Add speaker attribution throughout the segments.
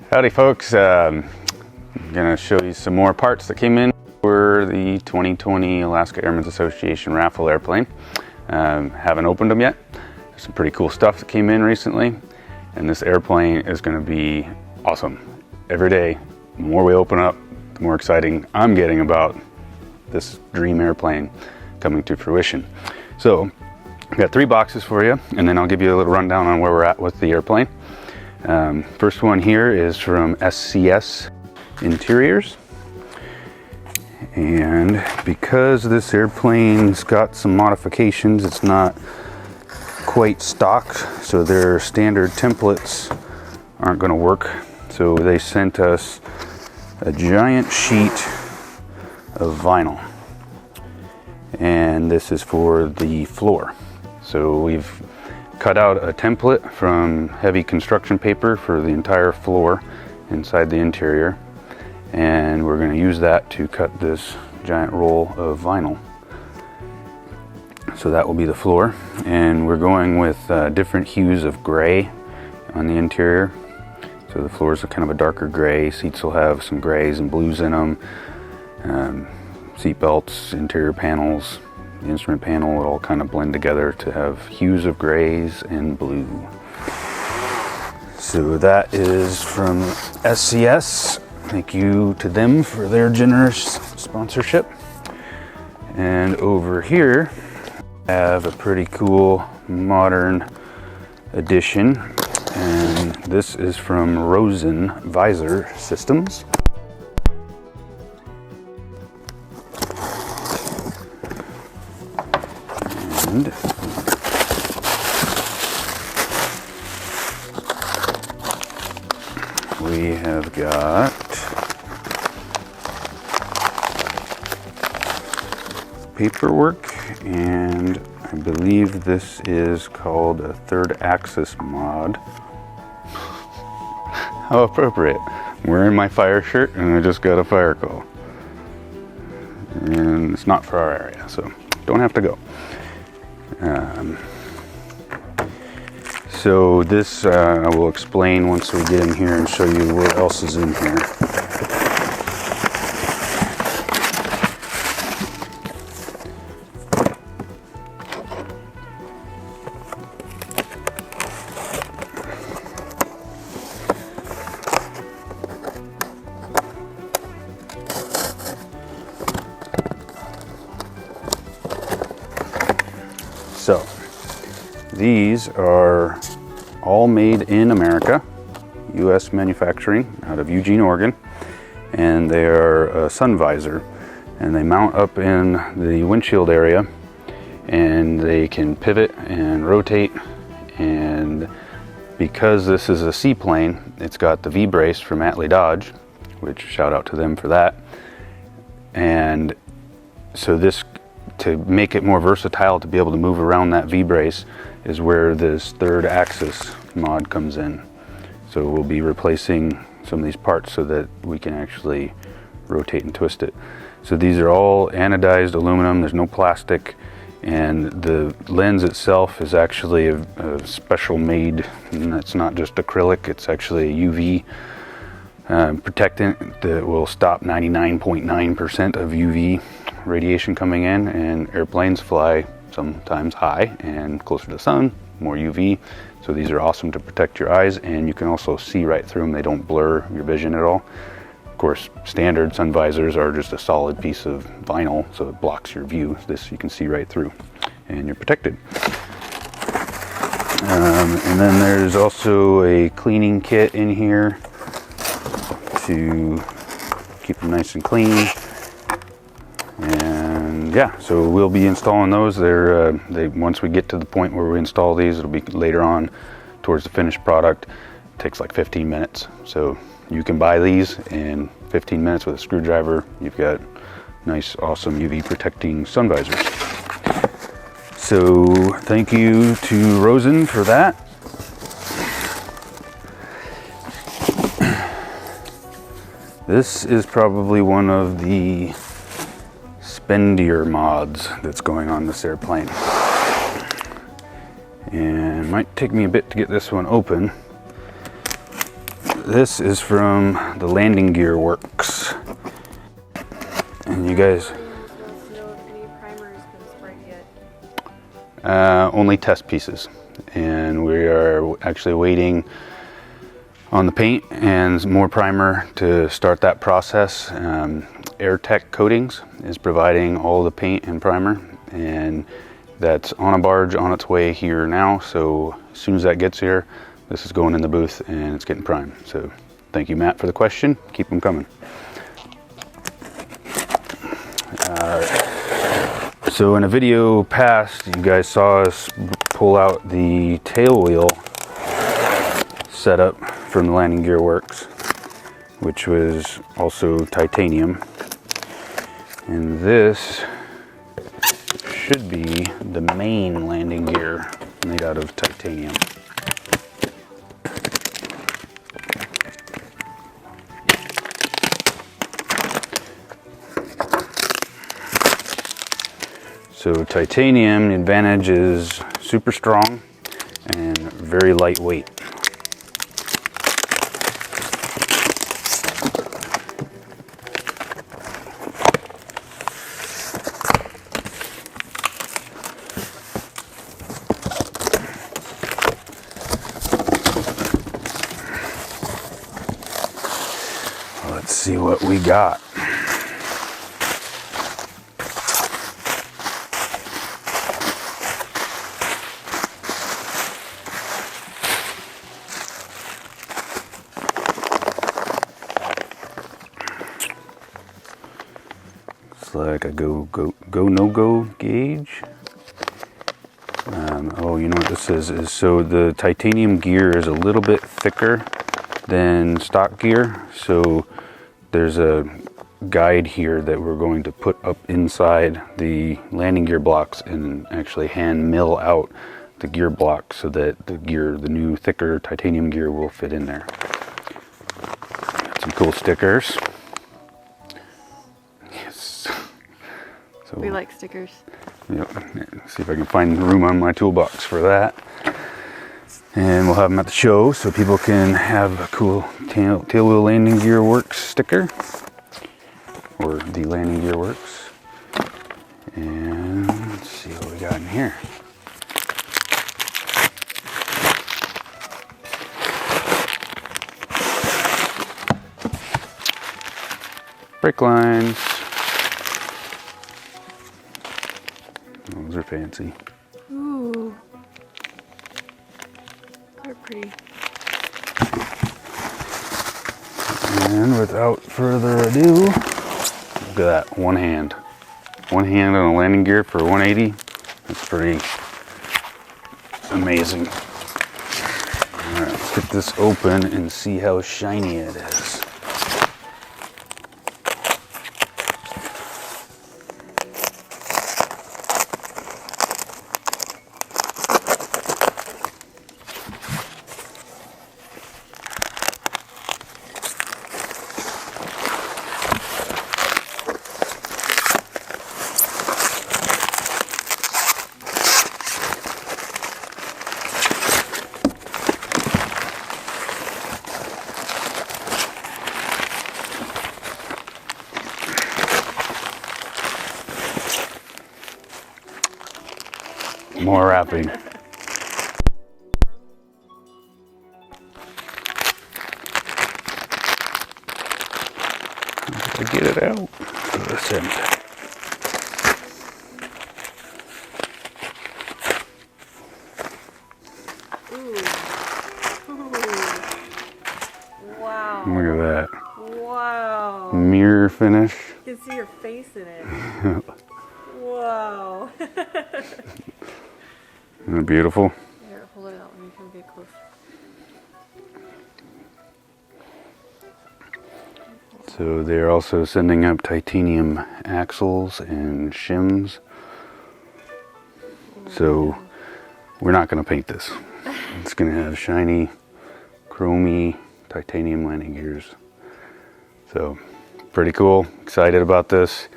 Speaker 1: Howdy folks, I'm going to show you some more parts that came in for the 2020 Alaska Airmen's Association raffle airplane. Haven't opened them yet. There's some pretty cool stuff that came in recently, and this airplane is going to be awesome. Every day, the more we open up, the more exciting I'm getting about this dream airplane coming to fruition. So I've got 3 boxes for you, and then I'll give you a little rundown on where we're at with the airplane. First one here is from SCS Interiors, and because this airplane's got some modifications, it's not quite stock, so their standard templates aren't going to work. So they sent us a giant sheet of vinyl, and this is for the floor. So we've cut out a template from heavy construction paper for the entire floor inside the interior, and we're going to use that to cut this giant roll of vinyl. So that will be the floor, and we're going with different hues of gray on the interior. So the floors are kind of a darker gray, seats will have some grays and blues in them, seat belts, interior panels, the instrument panel will all kind of blend together to have hues of grays and blue. So that is from SCS. Thank you to them for their generous sponsorship. And over here I have a pretty cool modern addition, and this is from Rosen Visor Systems. And we have got paperwork, and I believe this is called a 3rd axis mod. How appropriate. I'm wearing my fire shirt and I just got a fire call. And it's not for our area, so don't have to go. So this I will explain once we get in here and show you what else is in here. So these are all made in America, U.S. manufacturing out of Eugene, Oregon, and they are a sun visor, and they mount up in the windshield area, and they can pivot and rotate. And because this is a seaplane, it's got the V-brace from Atlee Dodge, which shout out to them for that. And so this, to make it more versatile to be able to move around that V-brace, is where this 3rd axis mod comes in. So we'll be replacing some of these parts so that we can actually rotate and twist it. So these are all anodized aluminum, there's no plastic, and the lens itself is actually a special made, and it's not just acrylic, it's actually a UV protectant that will stop 99.9% of UV radiation coming in, and airplanes fly sometimes high and closer to the sun, more UV, so these are awesome to protect your eyes, and you can also see right through them. They don't blur your vision at all. Of course, standard sun visors are just a solid piece of vinyl, so it blocks your view. This you can see right through, and you're protected. And then there's also a cleaning kit in here to keep them nice and clean. And yeah, so we'll be installing those. Once we get to the point where we install these, it'll be later on towards the finished product. It takes like 15 minutes. So you can buy these in 15 minutes with a screwdriver. You've got nice, awesome UV protecting sun visors. So thank you to Rosen for that. This is probably one of the spendier mods that's going on this airplane. And it might take me a bit to get this one open. This is from the landing gear works. And you guys... only test pieces. And we are actually waiting on the paint and more primer to start that process. AirTech Coatings is providing all the paint and primer, and that's on a barge on its way here now. So as soon as that gets here, this is going in the booth and it's getting primed. So thank you, Matt, for the question. Keep them coming. So in a video past, you guys saw us pull out the tail wheel setup from the landing gear works, which was also titanium. And this should be the main landing gear made out of titanium. So titanium, the advantage is super strong and very lightweight. Let's see what we got. Looks like a go no go gauge. Oh, you know what this is so the titanium gear is a little bit thicker than stock gear, so there's a guide here that we're going to put up inside the landing gear blocks and actually hand mill out the gear block so that the new thicker titanium gear will fit in there. Got some cool stickers. Yes. So
Speaker 2: we like stickers.
Speaker 1: Yep. See if I can find room on my toolbox for that. And we'll have them at the show so people can have a cool tail wheel landing gear works sticker, or the landing gear works. And let's see what we got in here. Brake lines. Those are fancy.
Speaker 2: Ooh. They're pretty.
Speaker 1: And without further ado, look at that, one hand. One hand on a landing gear for 180. That's pretty amazing. All right, let's get this open and see how shiny it is. More wrapping. To get it out. Go this end.
Speaker 2: Ooh. Wow.
Speaker 1: Look at that.
Speaker 2: Wow.
Speaker 1: Mirror finish.
Speaker 2: You can see your face in it. Wow.
Speaker 1: Isn't it beautiful?
Speaker 2: Here, hold it out when you can get close.
Speaker 1: So they're also sending up titanium axles and shims. So we're not going to paint this. It's going to have shiny, chromy titanium landing gears. So pretty cool. Excited about this.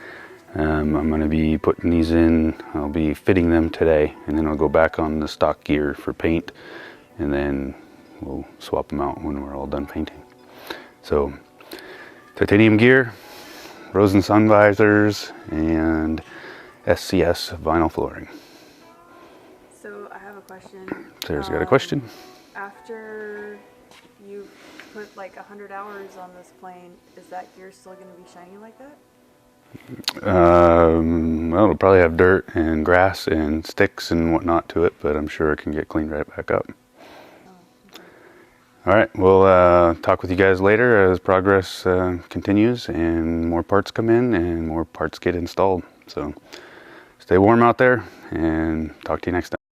Speaker 1: I'm going to be putting these in. I'll be fitting them today, and then I'll go back on the stock gear for paint, and then we'll swap them out when we're all done painting. So titanium gear, Rosen sun visors, and SCS vinyl flooring.
Speaker 2: So I have a question.
Speaker 1: Sarah's got a question.
Speaker 2: After you put like 100 hours on this plane, is that gear still going to be shiny like that?
Speaker 1: Well, it'll probably have dirt and grass and sticks and whatnot to it, but I'm sure it can get cleaned right back up.
Speaker 2: Oh, okay.
Speaker 1: All right, we'll talk with you guys later as progress continues and more parts come in and more parts get installed. So stay warm out there and talk to you next time.